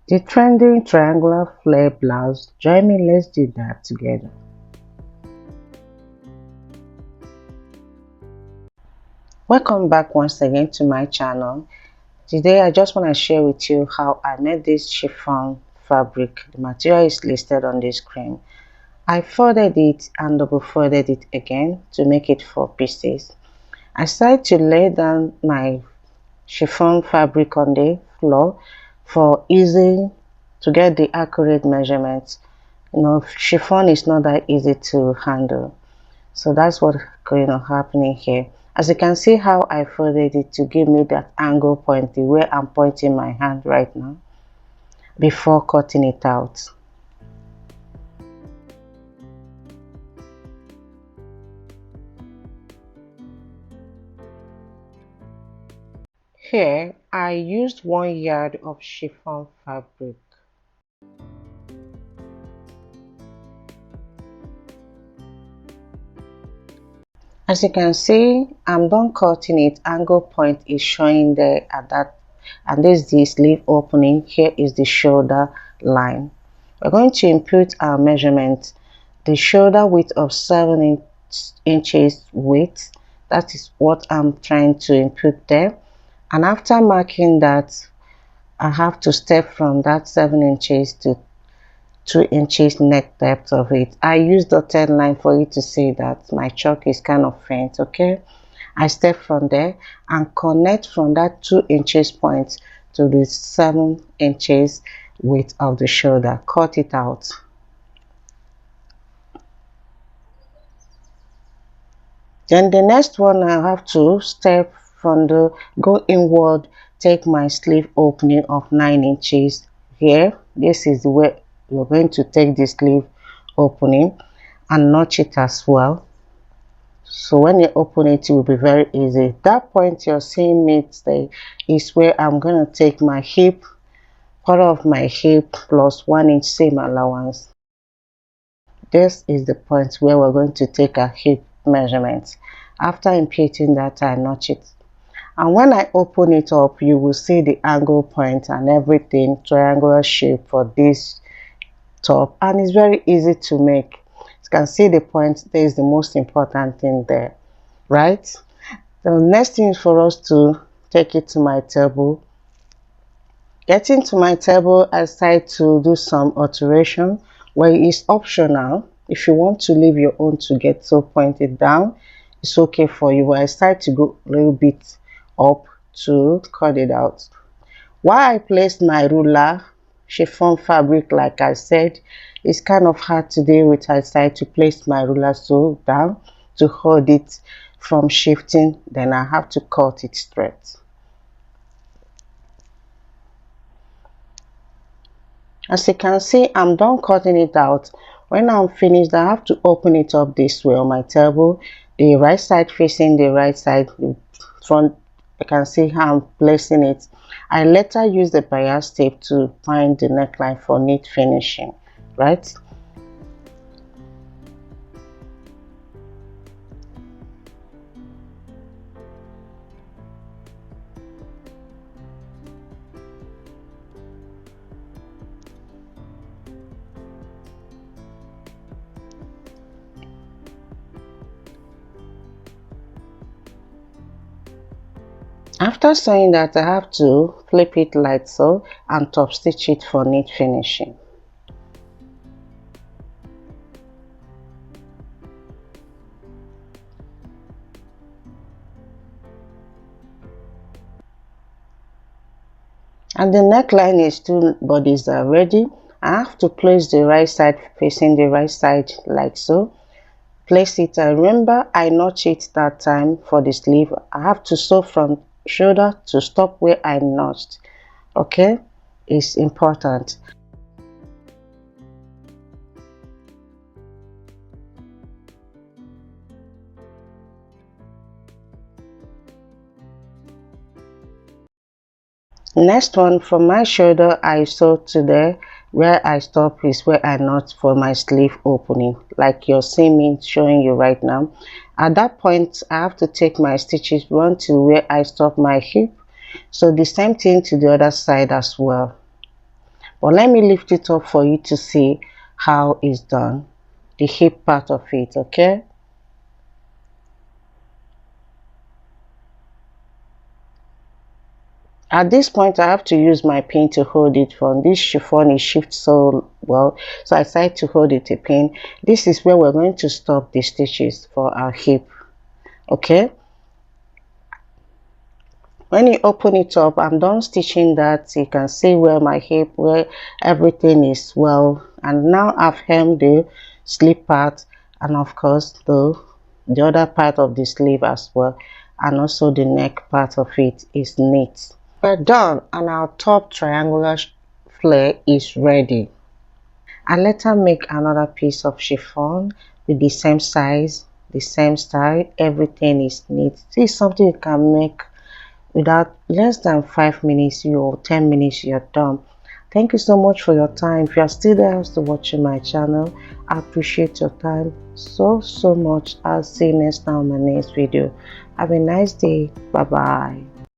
The trending triangular flare blouse. Join me, let's do that together. Welcome back once again to my channel. Today I just want to share with you how I made this chiffon fabric. The material is listed on the screen. I folded it and double folded it again to make it 4 pieces. I started to lay down my chiffon fabric on the floor for easy to get the accurate measurements. You know, chiffon is not that easy to handle, so that's what's going on happening here. As you can see how I folded it to give me that angle point, the way I'm pointing my hand right now, before cutting it out. Here I used 1 yard of chiffon fabric. As you can see, I'm done cutting it. Angle point is showing there at that, and this is the sleeve opening. Here is the shoulder line. We're going to input our measurement. The shoulder width of 7 inches width. That is what I'm trying to input there. And after marking that, I have to step from that 7 inches to 2 inches neck depth of it. I use dotted line for you to see that my chalk is kind of faint. Okay, I step from there and connect from that 2 inches point to the 7 inches width of the shoulder. Cut it out. Then the next one, I have to step from the go inward, take my sleeve opening of 9 inches here. This is the way you're going to take the sleeve opening and notch it as well. So when you open it, it will be very easy. That point you're seeing me there is where I'm going to take my hip, part of my hip plus 1 inch seam allowance. This is the point where we're going to take our hip measurements. After imputing that, I notch it. And when I open it up, you will see the angle point and everything, triangular shape for this top, and it's very easy to make. You can see the point there is the most important thing there, right? The next thing is for us to take it to my table. Getting to my table, I start to do some alteration where it's optional. If you want to leave your own to get so pointed down, it's okay for you, but I start to go a little bit up to cut it out. While I placed my ruler, chiffon fabric, like I said, it's kind of hard to deal with. I decided to place my ruler so down to hold it from shifting. Then I have to cut it straight. As you can see, I'm done cutting it out. When I'm finished, I have to open it up this way on my table, the right side facing the right side, the front. You can see how I'm placing it. I later use the bias tape to find the neckline for neat finishing, right? After sewing that, I have to flip it like so and top stitch it for neat finishing. And the neckline is 2 bodies are ready. I have to place the right side facing the right side like so. Place it, and remember I notch it that time for the sleeve. I have to sew from shoulder to stop where I notched. Okay, it's important. Next one, from my shoulder I sew to there. Where I stop is where I notch for my sleeve opening, like you're seeing me showing you right now. At that point, I have to take my stitches, run to where I stop my hip. So the same thing to the other side as well. But let me lift it up for you to see how it's done, the hip part of it. Okay, at this point I have to use my pin to hold it from this chiffon. It shifts so well, so I decided to hold it a pin. This is where we're going to stop the stitches for our hip. Okay, when you open it up, I'm done stitching that. You can see where my hip, where everything is well, and now I've hemmed the sleeve part, and of course the other part of the sleeve as well, and also the neck part of it is neat. We're done, and our top triangular flare is ready. And later make another piece of chiffon with the same size, the same style. Everything is neat. This is something you can make without less than 5 minutes, or 10 minutes, you're done. Thank you so much for your time. If you are still there still watching my channel, I appreciate your time so much. I'll see you next time on my next video. Have a nice day. Bye bye.